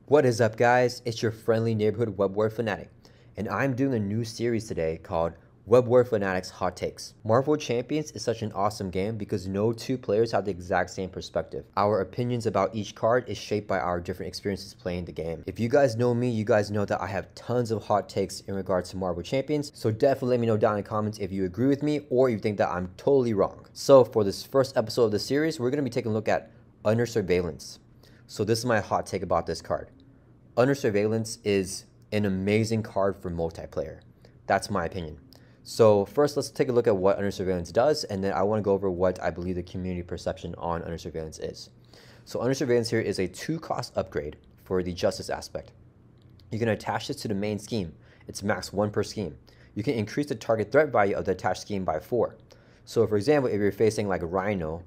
What is up, guys? It's your friendly neighborhood web war fanatic, and I'm doing a new series today called Web War Fanatics Hot Takes. Marvel Champions is such an awesome game because no two players have the exact same perspective. Our opinions about each card is shaped by our different experiences playing the game. If you guys know me, you guys know that I have tons of hot takes in regards to Marvel Champions, so definitely let me know down in the comments if you agree with me or you think that I'm totally wrong. So for this first episode of the series, we're going to be taking a look at Under Surveillance. So this is my hot take about this card. Under Surveillance is an amazing card for multiplayer. That's my opinion. So first, let's take a look at what Under Surveillance does, and then I want to go over what I believe the community perception on Under Surveillance is. So Under Surveillance here is a 2-cost upgrade for the Justice aspect. You can attach this to the main scheme. It's max 1 per scheme. You can increase the target threat value of the attached scheme by 4. So for example, if you're facing like Rhino,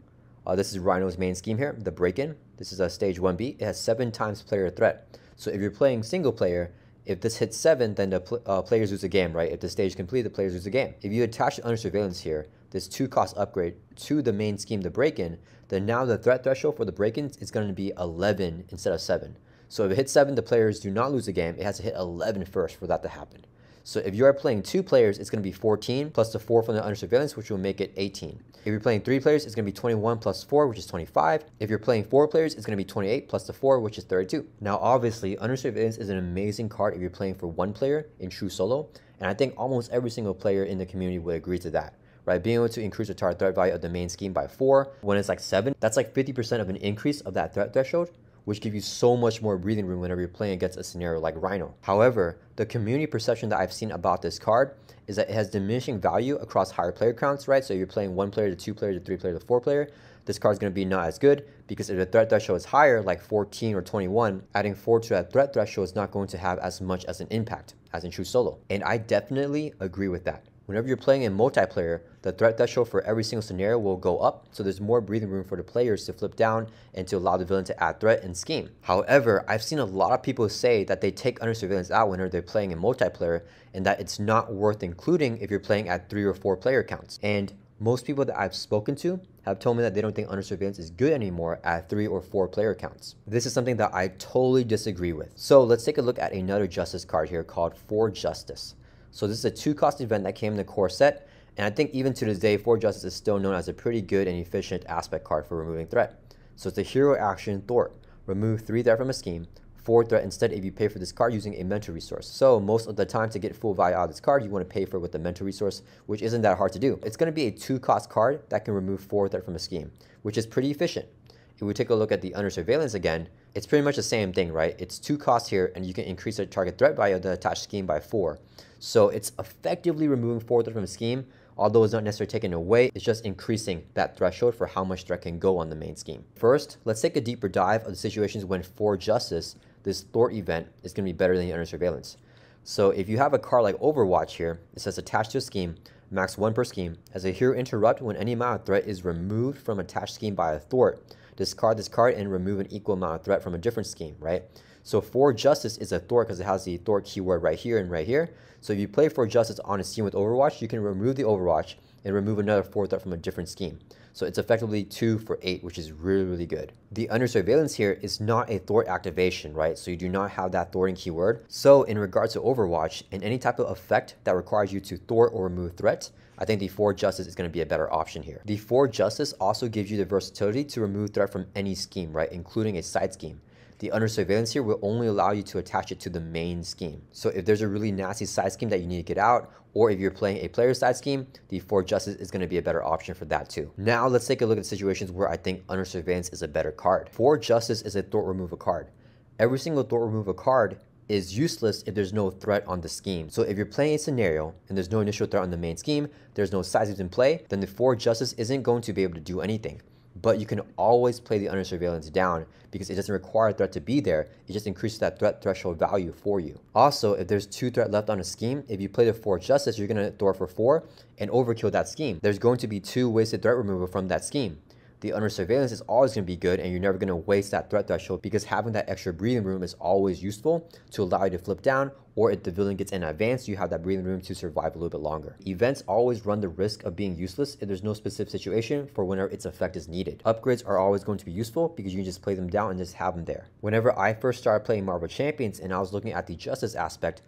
this is Rhino's main scheme here, the break-in. This is a stage 1B. It has 7 times player threat. So if you're playing single player, if this hits 7, then the players lose a game, right? If the stage is complete, the players lose a game. If you attach Under Surveillance here, this 2-cost upgrade to the main scheme, the break-in, then now the threat threshold for the break-ins is going to be 11 instead of 7. So if it hits 7, the players do not lose a game. It has to hit 11 first for that to happen. So if you are playing 2 players, it's going to be 14 plus the 4 from the Under Surveillance, which will make it 18. If you're playing 3 players, it's going to be 21 plus 4, which is 25. If you're playing 4 players, it's going to be 28 plus the 4, which is 32. Now, obviously, Under Surveillance is an amazing card if you're playing for 1 player in true solo, and I think almost every single player in the community would agree to that. Right, being able to increase the target threat value of the main scheme by 4 when it's like 7, that's like 50% of an increase of that threat threshold, which gives you so much more breathing room whenever you're playing against a scenario like Rhino. However, the community perception that I've seen about this card is that it has diminishing value across higher player counts, right? So you're playing 1 player to 2 player to 3 player to 4 player, this card is going to be not as good because if the threat threshold is higher, like 14 or 21, adding 4 to that threat threshold is not going to have as much as an impact as in true solo. And I definitely agree with that. Whenever you're playing in multiplayer, the threat threshold for every single scenario will go up, so there's more breathing room for the players to flip down and to allow the villain to add threat and scheme. However, I've seen a lot of people say that they take Under Surveillance out whenever they're playing in multiplayer and that it's not worth including if you're playing at 3 or 4 player counts. And most people that I've spoken to have told me that they don't think Under Surveillance is good anymore at 3 or 4 player counts. This is something that I totally disagree with. So let's take a look at another Justice card here called For Justice. So this is a 2-cost event that came in the core set, and I think even to this day, For Justice is still known as a pretty good and efficient aspect card for removing threat. So it's a hero action thwart. Remove 3 threat from a scheme, 4 threat instead if you pay for this card using a mental resource. So most of the time to get full value out of this card, you want to pay for it with the mental resource, which isn't that hard to do. It's going to be a 2-cost card that can remove 4 threat from a scheme, which is pretty efficient. If we take a look at the Under Surveillance again, it's pretty much the same thing, right? It's 2 costs here, and you can increase the target threat value of the attached scheme by 4. So it's effectively removing 4 threat from a scheme, although it's not necessarily taken away, it's just increasing that threshold for how much threat can go on the main scheme. First, let's take a deeper dive of the situations when For Justice, this thwart event, is going to be better than the Under Surveillance. So if you have a card like Overwatch here, it says attached to a scheme, max 1 per scheme. As a hero interrupt, when any amount of threat is removed from attached scheme by a thwart, discard this card and remove an equal amount of threat from a different scheme, right? So For Justice is a thwart because it has the thwart keyword right here and right here. So if you play For Justice on a scheme with Overwatch, you can remove the Overwatch and remove another 4 threat from a different scheme. So it's effectively 2 for 8, which is really, really good. The Under Surveillance here is not a thwart activation, right? So you do not have that thwarting keyword. So in regards to Overwatch, and any type of effect that requires you to thwart or remove threat, I think the For Justice is going to be a better option here. The For Justice also gives you the versatility to remove threat from any scheme, right? Including a side scheme. The Under Surveillance here will only allow you to attach it to the main scheme. So if there's a really nasty side scheme that you need to get out, or if you're playing a player side scheme, the For Justice is going to be a better option for that too. Now let's take a look at situations where I think Under Surveillance is a better card. For Justice is a thwart removal card. Every single thwart removal card is useless if there's no threat on the scheme. So if you're playing a scenario and there's no initial threat on the main scheme, there's no side schemes in play, then the For Justice isn't going to be able to do anything. But you can always play the Under Surveillance down because it doesn't require a threat to be there. It just increases that threat threshold value for you. Also, if there's 2 threat left on a scheme, if you play the For Justice, you're going to thwart for 4 and overkill that scheme. There's going to be 2 wasted threat removal from that scheme. the under surveillance is always going to be good, and you're never going to waste that threat threshold, because having that extra breathing room is always useful to allow you to flip down, or if the villain gets in advance, you have that breathing room to survive a little bit longer. Events always run the risk of being useless if there's no specific situation for whenever its effect is needed. Upgrades are always going to be useful because you can just play them down and just have them there. Whenever I first started playing Marvel Champions and I was looking at the justice aspect,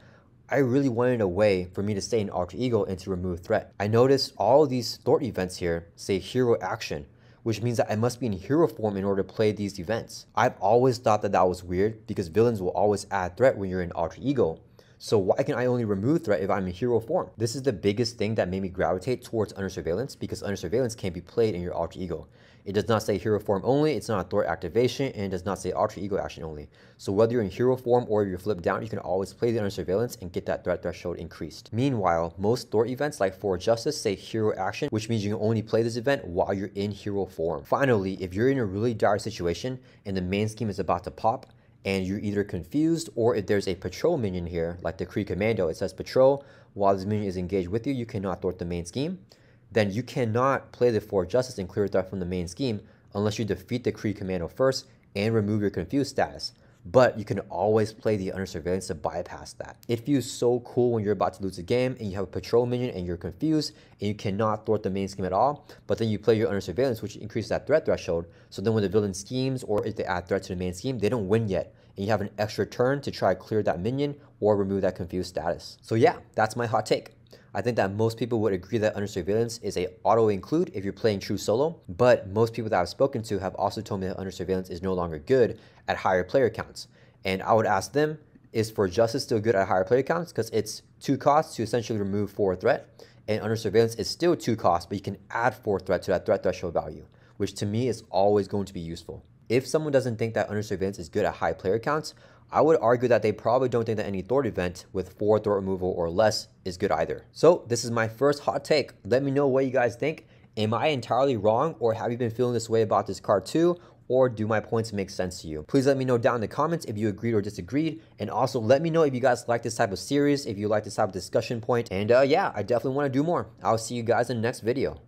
I really wanted a way for me to stay in alter ego and to remove threat. I noticed all of these thwart events here say hero action, which means that I must be in hero form in order to play these events. I've always thought that that was weird because villains will always add threat when you're in alter ego. So why can I only remove threat if I'm in hero form? This is the biggest thing that made me gravitate towards under surveillance, because under surveillance can be played in your alter ego. It does not say hero form only, it's not a thwart activation, and it does not say alter ego action only. So whether you're in hero form or you're flipped down, you can always play the under surveillance and get that threat threshold increased. Meanwhile, most thwart events like For Justice say hero action, which means you can only play this event while you're in hero form. Finally, if you're in a really dire situation and the main scheme is about to pop, and you're either confused, or if there's a patrol minion here, like the Kree Commando, it says patrol, while this minion is engaged with you, you cannot thwart the main scheme, then you cannot play the For Justice and clear threat from the main scheme unless you defeat the Kree Commando first and remove your confused status. But you can always play the under surveillance to bypass that. It feels so cool when you're about to lose a game and you have a patrol minion and you're confused and you cannot thwart the main scheme at all, but then you play your under surveillance, which increases that threat threshold. So then when the villain schemes, or if they add threat to the main scheme, they don't win yet, and you have an extra turn to try to clear that minion or remove that confused status. So yeah, that's my hot take. I think that most people would agree that under surveillance is a auto include if you're playing true solo, but most people that I've spoken to have also told me that under surveillance is no longer good at higher player counts. And I would ask them, is For Justice still good at higher player counts? Because it's 2 costs to essentially remove 4 threat, and under surveillance is still 2 costs, but you can add 4 threat to that threat threshold value, which to me is always going to be useful. If someone doesn't think that under surveillance is good at high player counts, I would argue that they probably don't think that any thwart event with 4 thwart removal or less is good either. So this is my first hot take. Let me know what you guys think. Am I entirely wrong, or have you been feeling this way about this card too? Or do my points make sense to you? Please let me know down in the comments if you agreed or disagreed. And also let me know if you guys like this type of series, if you like this type of discussion point. And yeah, I definitely want to do more. I'll see you guys in the next video.